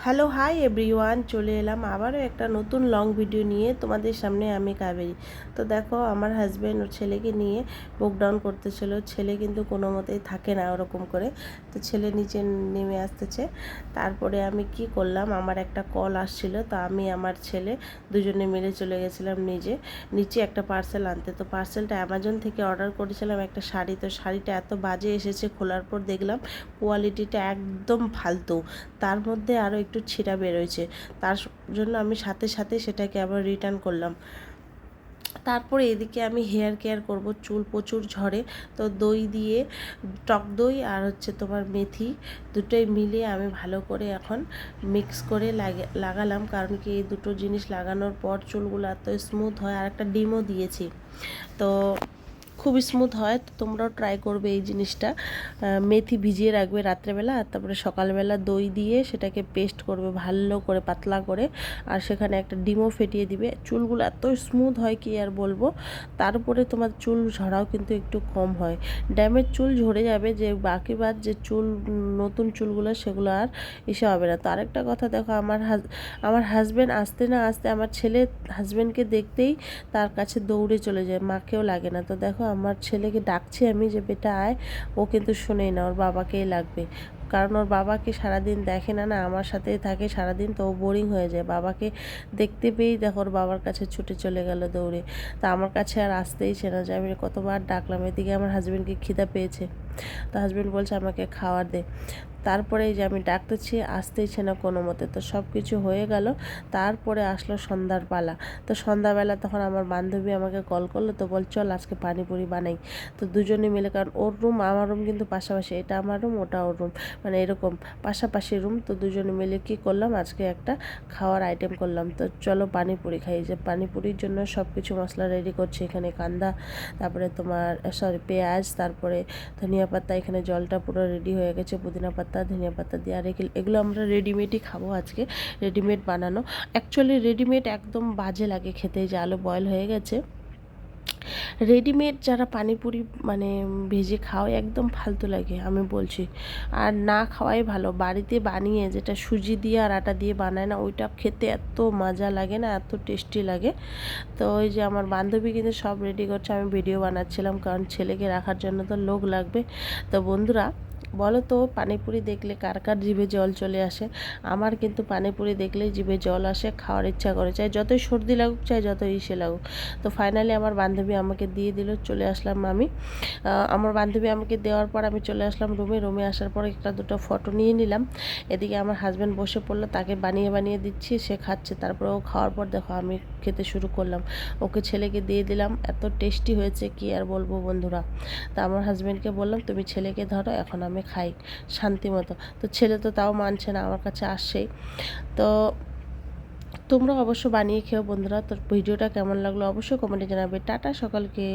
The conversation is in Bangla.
হ্যালো হাই এভরিওয়ান, চলে এলাম আবারও একটা নতুন লং ভিডিও নিয়ে তোমাদের সামনে। আমি কাবেরী। তো দেখো, আমার হাজব্যান্ড ওর ছেলেকে নিয়ে বুক ডাউন করতেছিল। ছেলে কিন্তু কোনো মতেই থাকে না ওরকম করে, তো ছেলে নিচে নেমে আসতেছে। তারপরে আমি কি করলাম, আমার একটা কল আসছিল, তো আমি আমার ছেলে দুজনে মিলে চলে গেছিলাম নিচে একটা পার্সেল আনতে। তো পার্সেলটা অ্যামাজন থেকে অর্ডার করেছিলাম একটা শাড়ি। তো শাড়িটা এত বাজে এসেছে, খোলার পর দেখলাম কোয়ালিটিটা একদম ফালতু, তার মধ্যে আরও একটু ছিঁড়া বেরোয়ছে। তার জন্য আমি সাথে সাথে সেটাকে আবার রিটার্ন করলাম। তারপরে এদিকে আমি হেয়ার কেয়ার করব, চুল প্রচুর ঝরে। তো দই দিয়ে, টক দই আর তোমার মেথি, দুটোই মিলিয়ে আমি ভালো করে এখন মিক্স করে লাগালাম। কারণ কি, এই দুটো জিনিস লাগানোর পর চুলগুলো এত স্মুথ হয়। আর একটা ডিমও দিয়েছি, তো খুব স্মুথ হয়। তো তোমরাও ট্রাই করবে এই জিনিসটা। মেথি ভিজিয়ে রাখবে রাত্রেবেলা, আর তারপরে সকালবেলা দই দিয়ে সেটাকে পেস্ট করবে ভালো করে, পাতলা করে। আর সেখানে একটা ডিমও ফেটিয়ে দিবে। চুলগুলো এত স্মুথ হয় কি আর বলবো। তার উপরে তোমার চুল ঝরাও কিন্তু একটু কম হয়। ড্যামেজ চুল ঝরে যাবে, যে বাকি বাদ যে চুল, নতুন চুলগুলো সেগুলো আর এসে হবে না। তো আরেকটা কথা দেখো, আমার হাজব্যান্ড আসতে না আসতে আমার ছেলে হাজব্যান্ডকে দেখতেই তার কাছে দৌড়ে চলে যায়, মাকেও লাগে না। তো দেখো, আমার ছেলেকে ডাকছি আমি যে বেটা আয়, ও কিন্তু শোনেই না, ওর বাবাকেই লাগবে। কারণ ওর বাবাকে সারাদিন দেখে না, আমার সাথেই থাকে সারাদিন, তো ও বোরিং হয়ে যায়। বাবাকে দেখতে পেয়েই দেখো ওর বাবার কাছে ছুটে চলে গেল দৌড়ে। তা আমার কাছে আর আসতেই ছে না, যে আমি কতবার ডাকলাম। এদিকে আমার হাজব্যান্ডকে খিদা পেয়েছে, তো হাজব্যান্ড বলছে আমাকে খাবার দে। তারপরে এই যে আমি ডাকতেছি, আসতেইছে না কোনো মতে। তো সব কিছু হয়ে গেল। তারপরে আসলো সন্ধ্যার পালা। তো সন্ধ্যাবেলা তখন আমার বান্ধবী আমাকে কল করলো, তো বল চল আজকে পানিপুরি বানাই। তো দুজনে মিলে, কারণ ওর রুম আমার রুম কিন্তু পাশাপাশি, এটা আমার রুম ওটা ওর রুম, মানে এরকম পাশাপাশি রুম। তো দুজনে মিলে কি করলাম, আজকে একটা খাওয়ার আইটেম করলাম। তো চলো পানিপুরি খাই। যে পানিপুরির জন্য সব কিছু মশলা রেডি করছি। এখানে কান্দা, তারপরে তোমার পেঁয়াজ, তারপরে ধনিয়া পাতা। এখানে জলটা পুরো রেডি হয়ে গেছে, পুদিনা পাতা ধনিয়া পাতা দিয়ে। আর এগুলো আমরা রেডিমেডই খাবো আজকে, রেডিমেড বানানো। অ্যাকচুয়ালি রেডিমেড একদম বাজে লাগে খেতে। যে আলু বয়েল হয়ে গেছে, রেডিমেড যারা পানিপুরি মানে ভেজে খাওয়ায় একদম ফালতু লাগে, আমি বলছি। আর না খাওয়াই ভালো। বাড়িতে বানিয়ে যেটা সুজি দিয়ে আর আটা দিয়ে বানায় না, ওইটা খেতে এত মজা লাগে না, এত টেস্টি লাগে। তো ওই যে আমার বান্ধবী কিন্তু সব রেডি করছে, আমি ভিডিও বানাচ্ছিলাম, কারণ ছেলেকে রাখার জন্য তো লোক লাগবে। তো বন্ধুরা, বলো তো, পানিপুরি দেখলে কার কার জিভে জল চলে আসে? আমার কিন্তু পানিপুরি দেখলেই জিভে জল আসে, খাওয়ার ইচ্ছা করে, চাই যতই সর্দি লাগুক, চাই যতই ইসে লাগুক। তো ফাইনালি আমার বান্ধবী আমাকে দিয়ে দিল, চলে আসলাম আমি। আমার বান্ধবী আমাকে দেওয়ার পর আমি চলে আসলাম রুমে আসার পর একটা দুটো ফটো নিয়ে নিলাম। এদিকে আমার হাজব্যান্ড বসে পড়লো, তাকে বানিয়ে বানিয়ে দিচ্ছি, সে খাচ্ছে। তারপরে ও খাওয়ার পর দেখো আমি খেতে শুরু করলাম, ওকে ছেলেকে দিয়ে দিলাম। এত টেস্টি হয়েছে কি আর বলবো বন্ধুরা। তা আমার হাজব্যান্ডকে বললাম তুমি ছেলেকে ধরো, এখন আমি খাই শান্তি মতো। তো ছেলে তো তাও মানছে না, আমার কাছে আসছেই। তো তোমরা অবশ্য বানিয়ে খেও বন্ধুরা। তো ভিডিওটা কেমন লাগলো অবশ্যই কমেন্টে জানাবে। টাটা সকলকে।